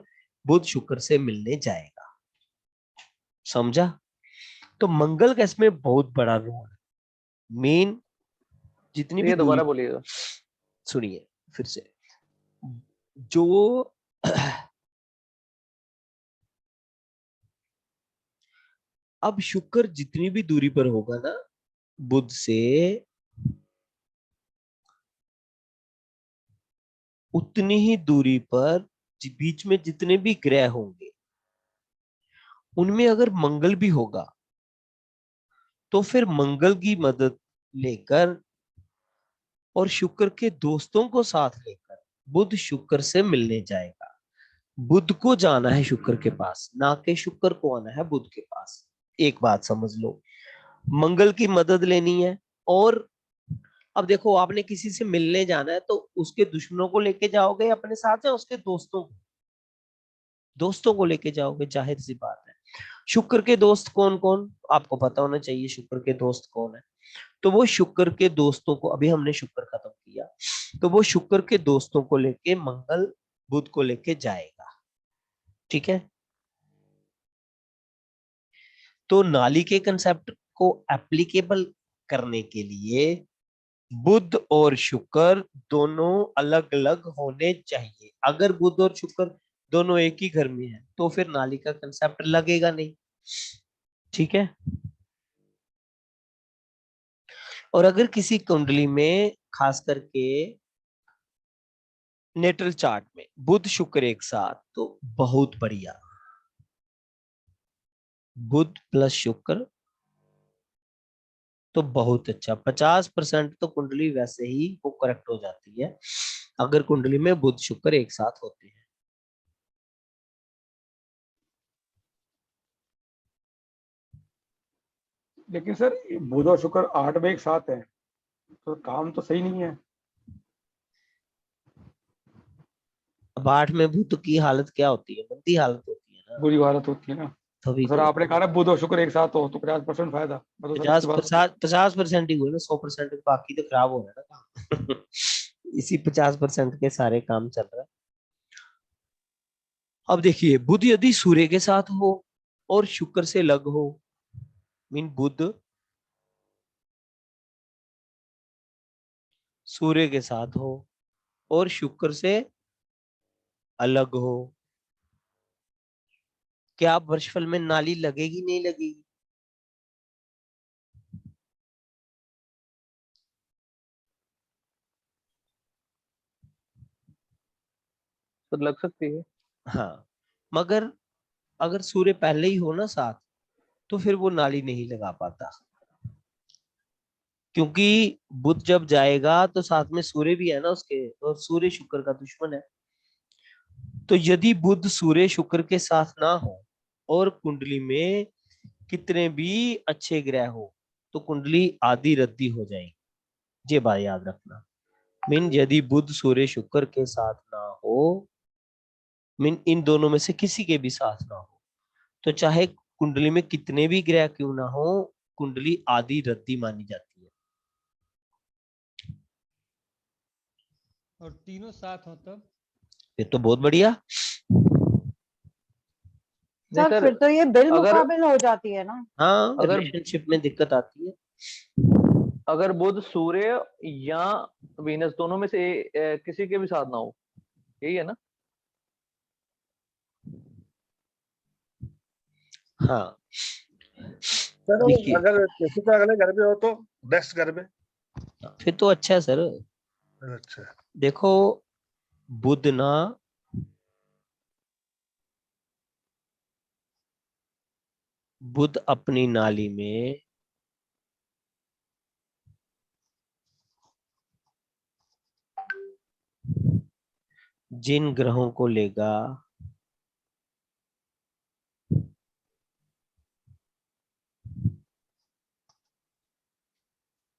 बुध शुक्र से मिलने जाएगा। समझा? तो मंगल का इसमें बहुत बड़ा रोल है। मेन जितनी भी ये दूरी, दोबारा बोलिएगा। सुनिए फिर से, जो अब शुक्र जितनी भी दूरी पर होगा ना बुध से, उतनी ही दूरी पर बीच में जितने भी ग्रह होंगे उनमें अगर मंगल भी होगा तो फिर मंगल की मदद लेकर और शुक्र के दोस्तों को साथ लेकर बुध शुक्र से मिलने जाएगा। बुध को जाना है शुक्र के पास, ना कि शुक्र को आना है बुध के पास। एक बात समझ लो, मंगल की मदद लेनी है। और अब देखो, आपने किसी से मिलने जाना है तो उसके दुश्मनों को लेके जाओगे अपने साथ, या उसके दोस्तों को लेके जाओगे? जाहिर सी बात है। शुक्र के दोस्त कौन कौन आपको पता होना चाहिए। शुक्र के दोस्त कौन है? तो वो शुक्र के दोस्तों को, अभी हमने शुक्र खत्म किया, तो वो शुक्र के दोस्तों को लेके मंगल बुध को लेके जाएगा। ठीक है, तो नाली के कंसेप्ट को एप्लीकेबल करने के लिए बुध और शुक्र दोनों अलग अलग होने चाहिए। अगर बुध और शुक्र दोनों एक ही घर में है तो फिर नाली का कंसेप्ट लगेगा नहीं। ठीक है, और अगर किसी कुंडली में खास करके नेटल चार्ट में बुध शुक्र एक साथ, तो बहुत बढ़िया। बुध प्लस शुक्र तो बहुत अच्छा। 50% तो कुंडली वैसे ही वो करेक्ट हो जाती है अगर कुंडली में बुध शुक्र एक साथ होते हैं। लेकिन सर बुध और शुक्र 8 में एक साथ है तो काम तो सही नहीं है। अब 8 में बुध की हालत क्या होती है? मंदी हालत होती है ना, बुरी हालत होती है ना। तभी सर तो। आपने कहा ना बुध और शुक्र एक साथ हो तो 50% फायदा। मैं तो सर इसकी बात 50% ही हुए ना, 100% बाकी तो खराब हो रहा है ना। इसी 50% के सारे काम चल रहा है। अब देखिए, बुध यदि सूर्य के साथ हो और शुक्र से लग हो, मीन बुध सूर्य के साथ हो और शुक्र से अलग हो, क्या वर्षफल में नाली लगेगी नहीं लगेगी? सर लग सकती है। हाँ, मगर अगर सूर्य पहले ही हो ना साथ, तो फिर वो नाली नहीं लगा पाता, क्योंकि बुध जब जाएगा तो साथ में सूर्य भी है ना उसके, और सूर्य शुक्र का दुश्मन है। तो यदि बुध सूर्य शुक्र के साथ ना हो और कुंडली में कितने भी अच्छे ग्रह हो, तो कुंडली आधी रद्दी हो जाएगी। ये बात याद रखना। मीन यदि बुध सूर्य शुक्र के साथ ना हो, मीन इन दोनों में से किसी के भी साथ ना हो, तो चाहे कुंडली में कितने भी ग्रह क्यों ना हो, कुंडली आधी रद्दी मानी जाती है। और तीनों साथ हो तब? ये तो बहुत बढ़िया। नहीं सर सर, फिर तो ये बिल अगर मुकाबिल हो जाती है ना। हाँ, अगर रिलेशनशिप में दिक्कत आती है। अगर बुध सूर्य या वीनस दोनों में से किसी के भी साथ ना हो, यही है ना? हाँ सर देखिए, अगर किसी का अगले घर में हो तो नेक्स्ट घर में। फिर तो अच्छा है सर। अच्छा, देखो, बुध ना बुध अपनी नाली में जिन ग्रहों को लेगा,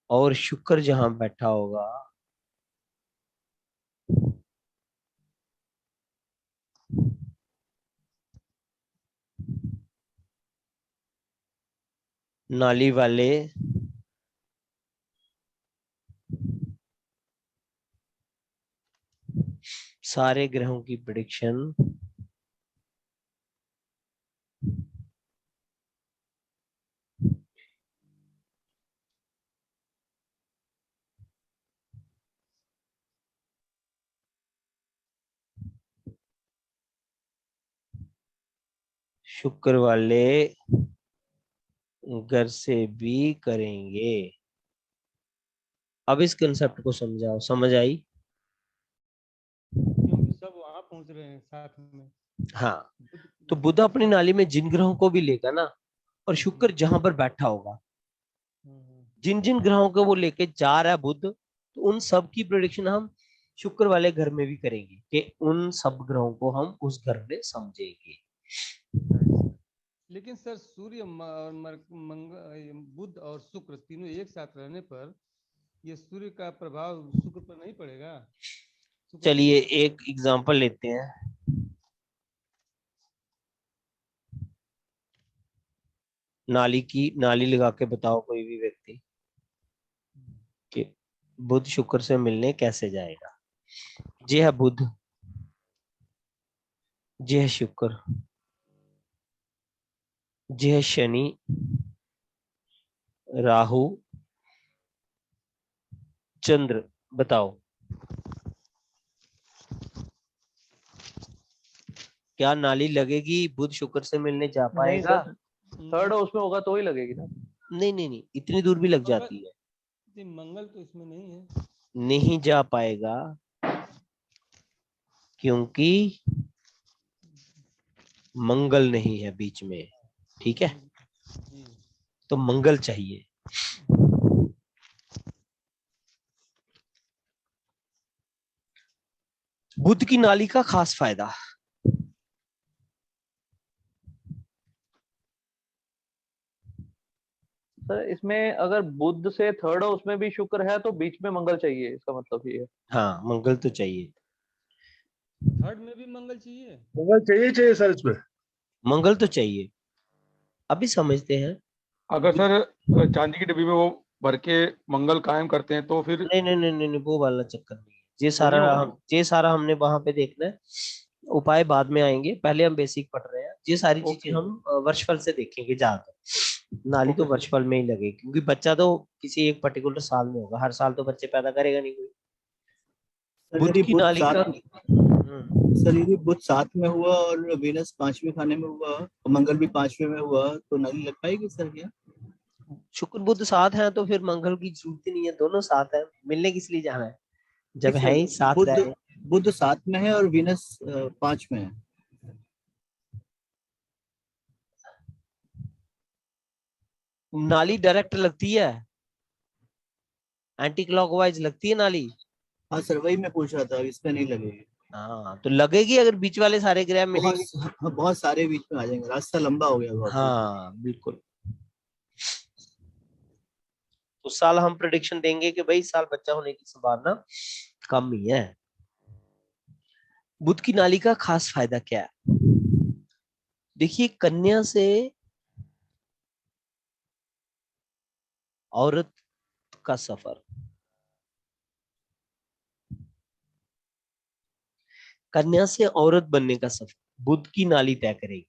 और शुक्र जहां बैठा होगा, नाली वाले सारे ग्रहों की प्रेडिक्शन शुक्र वाले घर से भी करेंगे। अब इस कंसेप्ट को समझाओ, समझ आई? क्योंकि सब वहां पहुंच रहे हैं साथ में। हाँ, तो बुध अपनी नाली में जिन ग्रहों को भी लेगा ना, और शुक्र जहां पर बैठा होगा, जिन जिन ग्रहों को वो लेके जा रहा है बुध, तो उन सब की प्रेडिक्शन हम शुक्र वाले घर में भी करेंगे, कि उन सब ग्रहों को हम उस घर में समझेंगे। लेकिन सर सूर्य और बुध और शुक्र तीनों एक साथ रहने पर ये सूर्य का प्रभाव शुक्र पर नहीं पड़ेगा? चलिए एक एग्जांपल लेते हैं। नाली लगा के बताओ कोई भी व्यक्ति कि बुध शुक्र से मिलने कैसे जाएगा। ये है बुध, ये है शुक्र, ये है शनि, राहु, चंद्र। बताओ क्या नाली लगेगी बुध शुक्र से मिलने जा नहीं पाएगा? सर, थर्ड उसमें होगा तो ही लगेगी ना। नहीं नहीं नहीं, इतनी दूर भी लग जाती है। मंगल तो इसमें नहीं है। नहीं जा पाएगा, क्योंकि मंगल नहीं है बीच में। ठीक है, तो मंगल चाहिए। बुध की नाली का खास फायदा, सर इसमें अगर बुध से थर्ड उसमें भी शुक्र है तो बीच में मंगल चाहिए, इसका मतलब ये है। हाँ मंगल तो चाहिए। थर्ड में भी मंगल चाहिए? मंगल चाहिए सर इसमें। मंगल तो चाहिए। अभी समझते हैं। अगर सर चांदी की डिब्बी में वो भर के मंगल कायम करते हैं तो फिर नहीं नहीं नहीं नहीं नहीं, वो वाला चक्कर नहीं है। वो नहीं होगा। ये सारा हमने वहां पे देखना है, उपाय बाद में आएंगे, पहले हम बेसिक पढ़ रहे हैं। ये सारी चीजें ओके हम वर्षफल से देखेंगे ज्यादातर। नाली तो ओके सर। वर्षफल में ही लगेगी, क्योंकि बच्चा तो किसी एक पर्टिकुलर साल में होगा, हर साल तो बच्चे पैदा करेगा नहीं कोई। सर बुध यदि की बुध नाली का सर यदि बुध 7 में हुआ और वीनस 5वें खाने में हुआ और मंगल भी 5वें में हुआ तो नाली लग पाएगी सर क्या? शुक्र बुध साथ है तो फिर मंगल की जरूरत ही नहीं है, दोनों साथ है, मिलने किस लिए जाना है जब है ही साथ रहे। बुध 7 में है और वीनस 5 में है। नाली डायरेक्ट लगती है, एंटी क्लॉकवाइज लगती है नाली। हाँ सर, वही मैं पूछ रहा था, इसमें नहीं लगेगी। हाँ तो लगेगी अगर बीच वाले सारे ग्रह मिलेंगे। बहुत सारे बीच में आ जाएंगे, रास्ता लंबा हो गया बहुत। हाँ बिल्कुल। उस साल हम प्रेडिक्शन देंगे कि भाई इस साल बच्चा होने की संभावना कम ही है। बुध की नाली का खास फायदा क्या है? देखिए, कन्या से औरत का सफर, कन्या से औरत बनने का सफर बुध की नाली तय करेगी।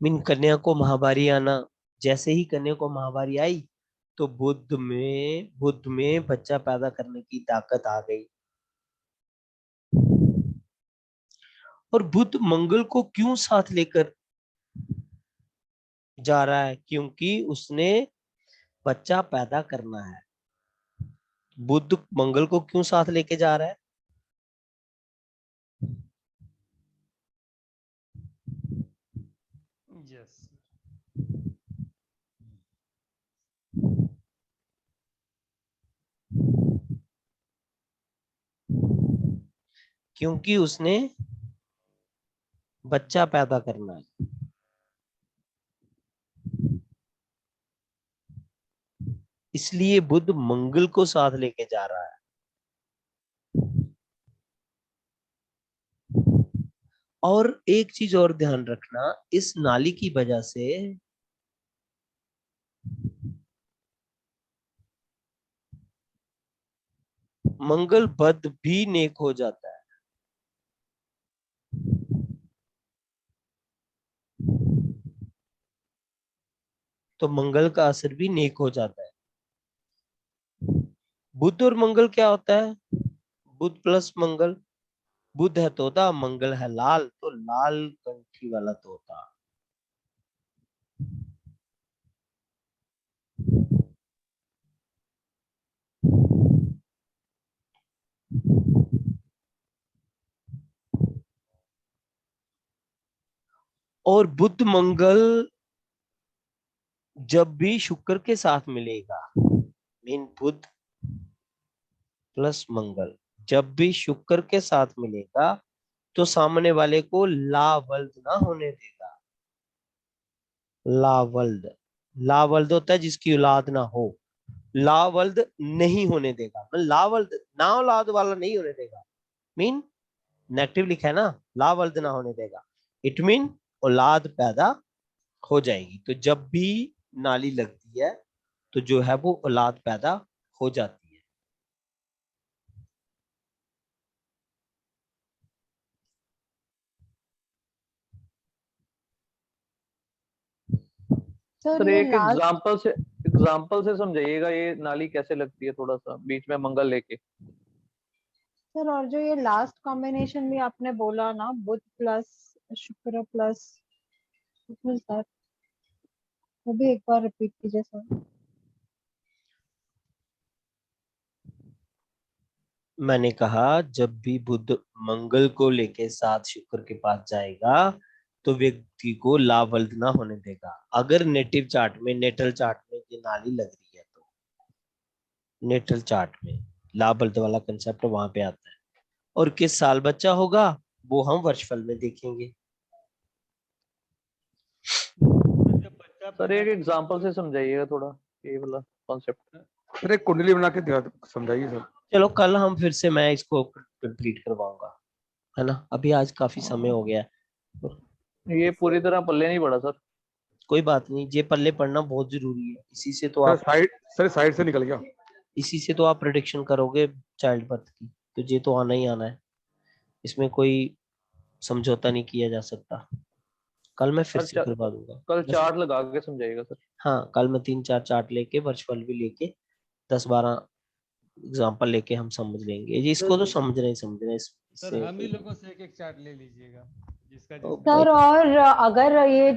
मीन कन्या को महावारी आना, जैसे ही कन्या को महावारी आई तो बुध में बच्चा पैदा करने की ताकत आ गई। और बुध मंगल को क्यों साथ लेकर जा रहा है? क्योंकि उसने बच्चा पैदा करना है। बुध मंगल को क्यों साथ लेके जा रहा है? यस। क्योंकि उसने बच्चा पैदा करना है। इसलिए बुध मंगल को साथ लेके जा रहा है। और एक चीज और ध्यान रखना, इस नाली की वजह से मंगल बुध भी नेक हो जाता है। तो मंगल का असर भी नेक हो जाता है। बुध और मंगल क्या होता है? बुध प्लस मंगल, बुध है तोता, मंगल है लाल, तो लाल कंठी वाला तोता। और बुध मंगल जब भी शुक्र के साथ मिलेगा, मीन बुध प्लस मंगल जब भी शुक्र के साथ मिलेगा तो सामने वाले को लावल्द ना होने देगा। लावल्द, लावल्द होता है जिसकी औलाद ना हो, लावल्द नहीं होने देगा। लावल्द ना औलाद वाला नहीं होने देगा, मीन नेगेटिव लिखा है ना, लावल्द ना होने देगा, इट मीन औलाद पैदा हो जाएगी। तो जब भी नाली लगती है तो जो है वो औलाद पैदा हो जाती है। सर एक एग्जांपल से समझाइएगा, ये नाली कैसे लगती है, थोड़ा सा बीच में मंगल लेके। सर और जो ये लास्ट कॉम्बिनेशन भी आपने बोला ना, बुध प्लस शुक्र प्लस, सर वो भी एक बार रिपीट कीजिए सर। मैंने कहा जब भी बुध मंगल को लेके साथ शुक्र के पास जाएगा तो व्यक्ति को लावल्द ना होने देगा। अगर नेटिव चार्ट में, नेटल चार्ट में ये नाली लग रही है तो नेटल चार्ट में लावल्द वाला कंसेप्ट वहां पे आता है। और किस साल बच्चा होगा वो हम वर्षफल में देखेंगे। सर एक एग्जांपल से समझाइएगा थोड़ा ये वाला कॉन्सेप्ट। सर एक कुंडली बना के समझाइए सर। चलो कल हम फिर से मैं इसको कंप्लीट करवाऊंगा, है ना। अभी आज काफी समय हो गया, ये पूरी तरह पल्ले नहीं पड़ा सर। कोई बात नहीं, ये पल्ले पढ़ना बहुत जरूरी है। इसी से तो आप साइड से निकल गया, इसी से तो आप प्रेडिक्शन करोगे चाइल्ड बर्थ की, तो ये तो आना ही आना है, इसमें कोई समझौता नहीं किया जा सकता। कल मैं फिर से करवा दूंगा। कल चार्ट लगा के समझाइएगा सर। हाँ, कल मैं 3-4 चार्ट लेके, वर्चुअल भी लेके 10-12 एग्जांपल लेके हम समझ लेंगे। इसको तो समझना ही समझना है। सर हम ही लोगों से एक चार्ट ले लीजिएगा जिसका सर और अगर ये जो